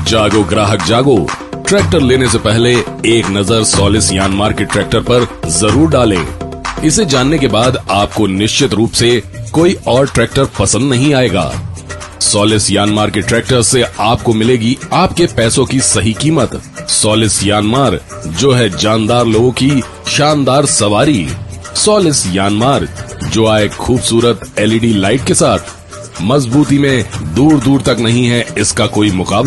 जागो ग्राहक जागो, ट्रैक्टर लेने से पहले एक नजर सोलिस यानमार के ट्रैक्टर पर जरूर डालें। इसे जानने के बाद आपको निश्चित रूप से कोई और ट्रैक्टर पसंद नहीं आएगा। सोलिस यानमार के ट्रैक्टर से आपको मिलेगी आपके पैसों की सही कीमत। सोलिस यानमार, जो है जानदार लोगों की शानदार सवारी। सोलिस यानमार, जो आए खूबसूरत LED लाइट के साथ। मजबूती में दूर दूर तक नहीं है इसका कोई मुकाबला।